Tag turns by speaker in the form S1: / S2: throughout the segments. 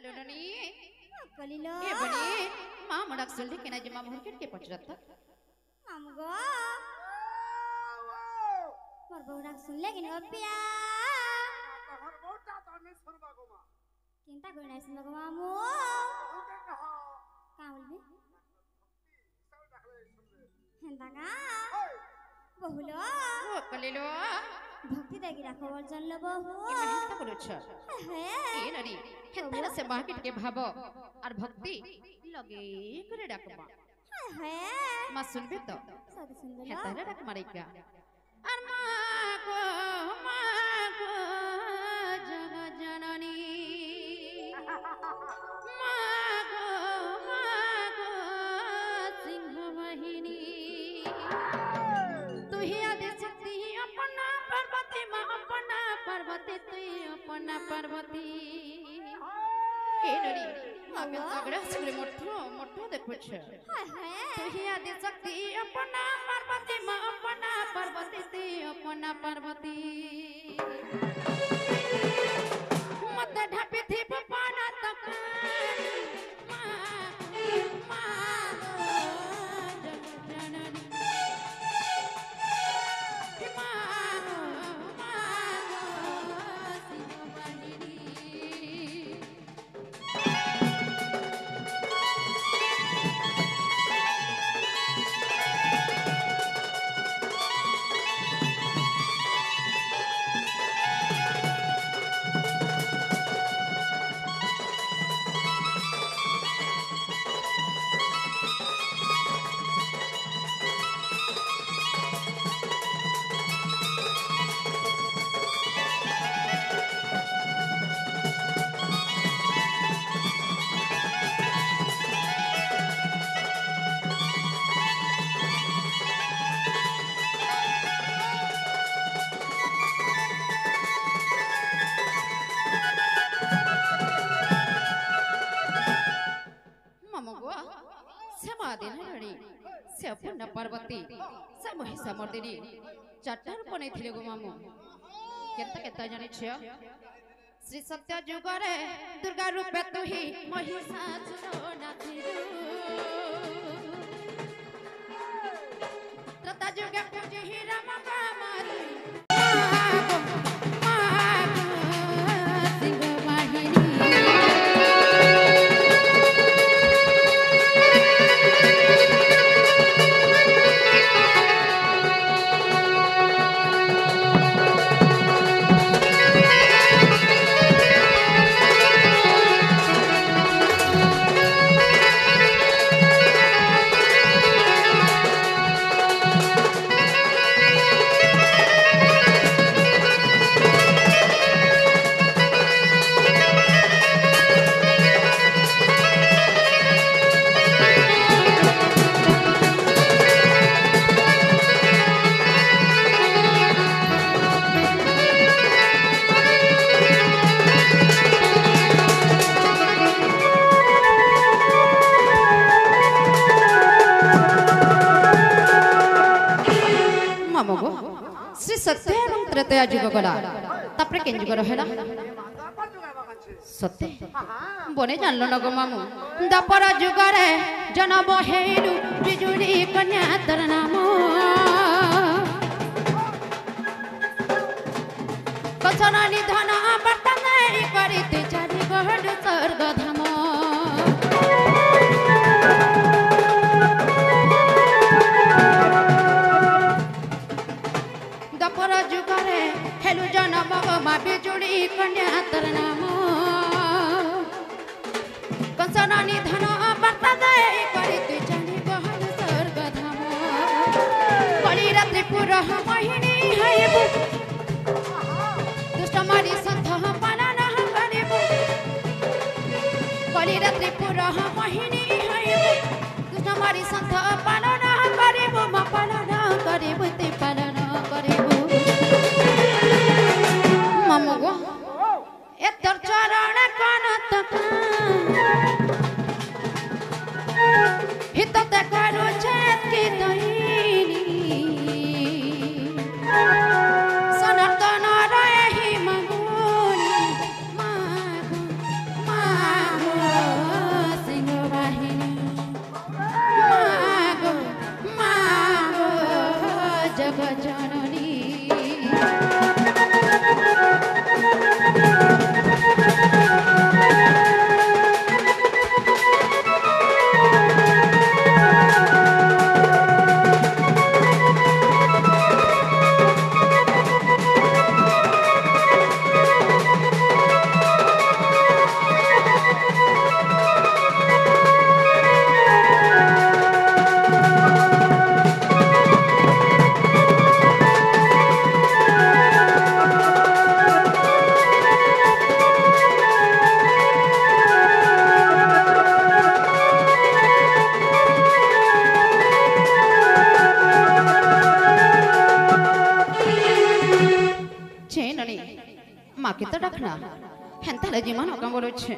S1: Halo Noni.
S2: Kalilo.
S1: Eh Bani, Mama nak sulit kena jema mungkin ke pacrat tak?
S2: Mama go. Mar baurak sunle kini opia. Kinta go nai sunle go mamu. Kau boleh? Hendak ah? Bahulo.
S1: Oh, Kalilo.
S2: Bhakti dagi rakho warjan lo bahu.
S1: Ini hendak bolucha.
S2: Heh.
S1: Eh Noni, hendak se market ke bhabo, ar bhakti lage kore rakba.
S2: Heh.
S1: Ma sunbe to?
S2: Sadu sunle lo.
S1: Hendak rak marika. Ar ma go jaga janani. Ma go singha vahini. तू ही आदि शक्ति अपना पार्वती माँ अपना पार्वती तू अपना पार्वती ए नरी आगे आगे सुरे मोठो मोठो देखो छे
S2: Heh.
S1: तू ही आदि शक्ति अपना पार्वती माँ अपना पार्वती तू अपना पार्वती मत ढापी थी पाना तक सेपुना पार्वती समहि समर्दिनी चट्टान बनेथिले गो मामू केता केता जानि छियो श्री सत्य जुगरे दुर्गा रूपे तू ही महिषासुर नाथिलु त्रेता जुगे पूजे ही राम कामारी श्री सत्य एवं त्रेतया जुग गला तापरे केन जुग रहेला सत्य बने जानलो न गो मामू दापर जुग रे जन्म हेनु बिजुली कन्या तर नाम कचना निधन बर्तन करिते चारि गहड स्वर्ग धाम दपर जुगरे हेलु जन्म मा बिजुली कन्या तर नाम कंसना निधन बर्ता दे करिते चारि गहड स्वर्ग धाम कली रात्रि पुरह महिनी हेबु दुष्ट मारी संथ पालन करिबु कली रात्रि पुरह महिनी हेबु दुष्ट मारी संथ पालन करिबु मा पालन करिबु ते पालन करिबु मामगो एतर चरण कान तक हित ते करू छेत की तहिनी सनातन रहि मगुनी मागो তাহলে জীবন কাম বলছে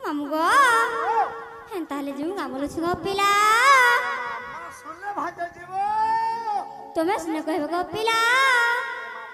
S2: মামু গো হেন তাহলে যে গাঁ বলছ গো পিলা
S3: শুনলে ভাজা জীব
S2: তুমি শুনে কইব গো পিলা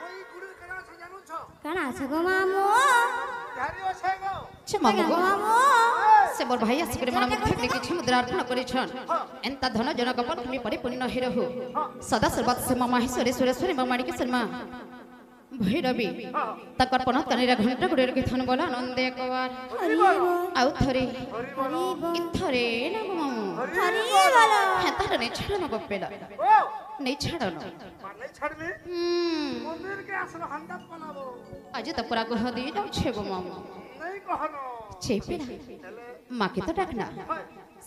S3: ওই গুরুর কেনা আছে জানুছ
S2: কানা আছে গো মামু
S3: ধারি আছে গো
S1: সে মামু গো
S2: মামু
S1: সে মোর ভাই আসি করে মন মুখে কিছু মুদ্রা অর্পণ করেছন এন্তা ধন জনক পর তুমি পরিপূর্ণ হে রহু সদা সর্বত সে মামা হেশ্বরে সুরেশ্বরে মামাড়ি কে শর্মা ভৈরবী তাকর পনত কানিরা ঘন্টা গুড়ের কে থন বলা আনন্দে একবার আউ থরে ইথরে না গো মামু
S2: হরি বলো
S1: হ্যাঁ তাহলে নেই ছাড়ানো গো পেলা
S3: ও
S1: নেই ছাড়ানো
S3: মানে ছাড়বি মন্দির কে আসলে হান্দাত বানাবো
S1: আজ তো পুরা গ্রহ দিয়ে যাচ্ছে গো মামু
S3: নেই কখনো
S1: চেপে না মাকে তো ডাক না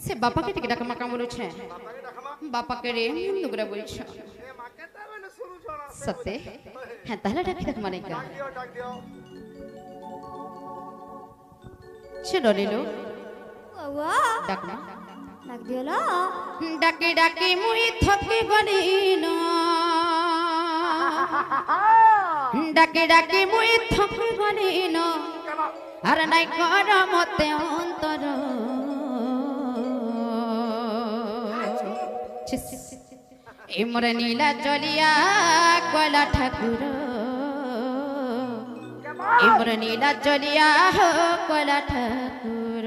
S1: সে বাপাকে টিকে ডাকা মা কাম বলছে
S3: বাবাকে দেখামা
S1: বাপাকে রে মুন্ডুগরা বলছে
S3: এ মাকে তা বলে শুরু ছড়া
S1: সত্যি হ্যাঁ তাহলে ডাকি দেখ মানে কা
S3: ডাক দিও
S1: ছিল নিলো
S2: ও
S1: ডাক না
S2: ডাক দিওলো
S1: ডাকি ডাকি মুই থকি গলি না ডাকি ডাকি মুই থকি গলি না
S3: কেমন
S1: আর নাই কর মতে অন্তর এমরে নীলা চলিয়া কলা ঠাকুর এমরে নীলা চলিয়া কলা ঠাকুর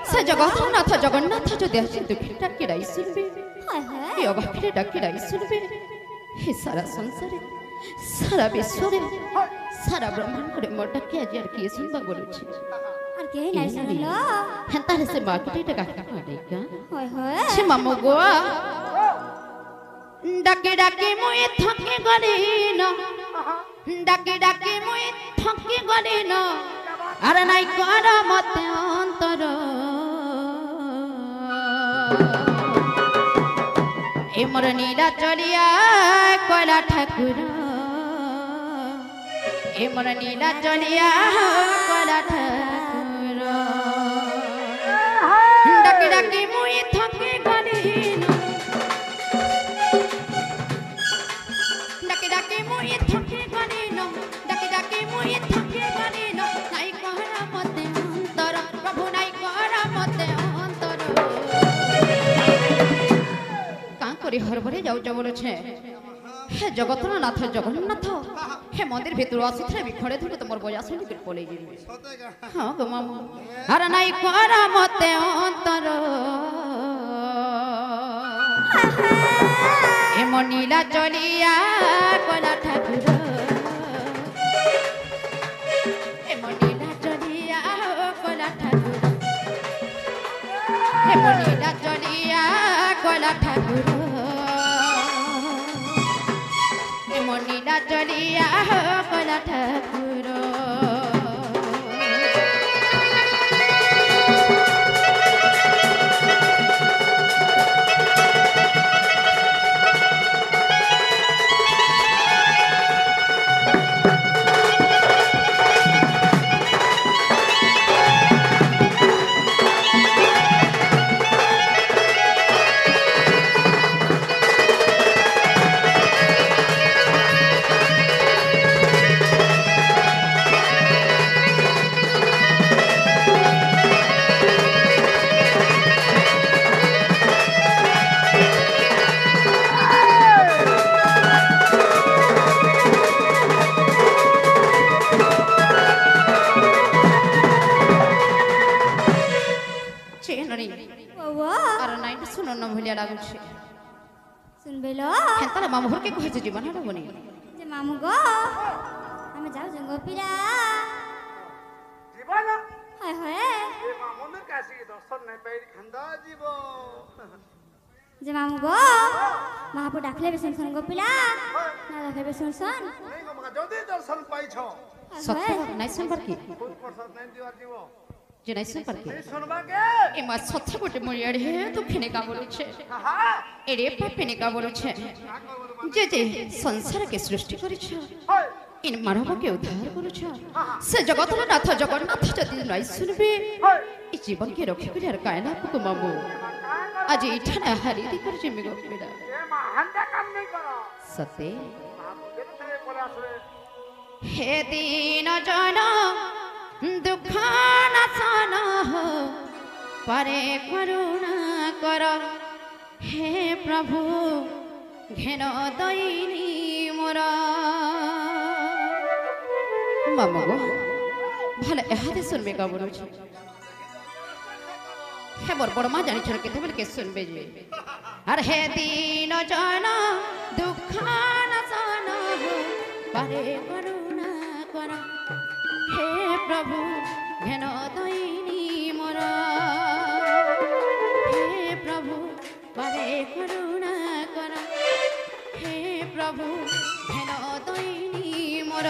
S1: সে জগন্নাথ জগন্নাথ যদি আসি দুঃখে ডাকিরাই শুনবে
S2: হায় হায়
S1: এ অবাকে ডাকিরাই শুনবে হে সারা সংসারে সারা বিশ্বরে সারা ব্রহ্মাণ্ডরে মোটাকে আজ আর কি শুনবা বলছি
S2: আর কে নাই শুনলো
S1: হ্যাঁ তাহলে সে মাকে ডাকা ডাকা
S2: হয় হয়
S1: সে মামু গো ডাকে ডাকে মুই থকি গলি না ডাকে ডাকে মুই থকি গলি না আর নাই কর মতে অন্তর এমর নীলা চলিয়া কলা ঠাকুর এমর নীলা চলিয়া কলা ঠাকুর ডাকে ডাকে মুই থকি গলি না ডাকে ডাকে মুই থকি গলি না ডাকে ডাকে মুই থকি গলি না নাই করা মতে অন্তর প্রভু নাই করা মতে অন্তর কাঁ করে হরভরে যাও বলেছে হে জগন্নাথ জগন্নাথ হে মন্দির ভিতর আসুথে বিখড়ে ধরে তোমার বজা শুনি করে পলে যাবে হ্যাঁ গো মামু আর নাই করা মতে অন্তর এমন নীলা চলিয়া কলা ঠাকুর এমন নীলা চলিয়া কলা ঠাকুর এমন নীলা চলিয়া কলা ঠাকুর এমন নীলা চলিয়া কলা ঠাকুর লাগুছে
S2: শুনবেলো
S1: হ্যাঁ তাহলে মামু ঘরকে কহেছে জীবন হারাবনি
S2: যে মামু গো আমি যাও যে গোপীরা
S3: জীবন
S2: হয় হয়
S3: এ মামুনের কাছে দর্শন নাই পাই খান্দা জীব
S2: যে মামু গো মহাপুর ডাকলে বেশন শোন গোপীরা না ডাকলে বেশন শোন
S3: এই গো মা যদি দর্শন পাইছ
S1: সত্য নাই শুনবার কি
S3: খুব প্রসাদ নাই দিবার জীব
S1: যে নাই শুনবার কি
S3: এই শুনবা কে
S1: এ মা সত্য গোটে মরিয়াড়ে তো ফেনে কা বলছে
S3: হা
S1: এরে পা ফেনে কা বলছে যে যে সংসারকে সৃষ্টি করেছ
S3: হয়
S1: ইন মানবকে উদ্ধার করেছ সে জগতর নাথ জগন্নাথ যদি নাই শুনবে
S3: হয়
S1: এই জীবনকে রক্ষা করে আর কায়না পুকু মামু আজ এইখানে হারিয়ে করেছে মেঘ
S3: এ মা হান্ডা কাম নাই কর
S1: সত্যি
S3: মামু দেখতে বলে আসলে
S1: हे दीन जन दुख नाशन हो परे करुणा कर हे प्रभु घेन दैनी मोर मामो गो भले एहादे सुनबे का बोलुछ हे बड़ बड़ मां जानि छर केते के सुनबे जे अरे हे दीन जन दुख नाशन हो परे करुणा कर हे प्रभु घेन दैनी मोर हे प्रभु परे करुणा कर हे प्रभु घेन दैनी मोर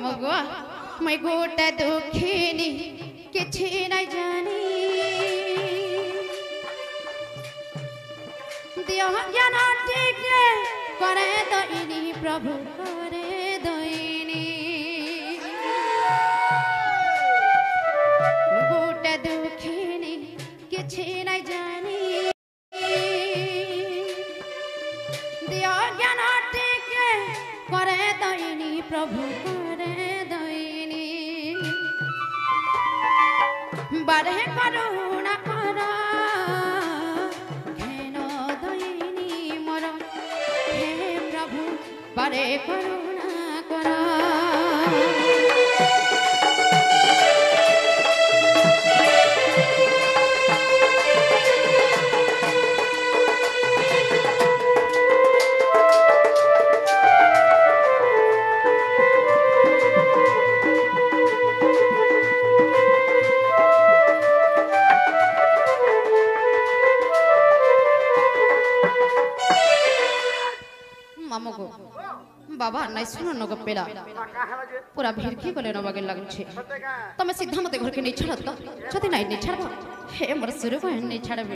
S1: मगुआ मैं गोटा दुखिनी किछि नहीं जानी दियो ज्ञान ठीक करे दइनी प्रभु करे दइनी गोटा दुखिनी किछि नहीं जानी दियो ज्ञान ठीक करे दइनी प्रभु बारे करुणा कर घेन दैनी मोर हे प्रभु बारे करुणा कर बाबा नहीं सुनो न गपेला पूरा भिरकी गले न बगे लागछे तमे सीधा मते घर के नहीं छड़त तो छति नहीं छड़बो हे मोर सुरु को नहीं छड़बे।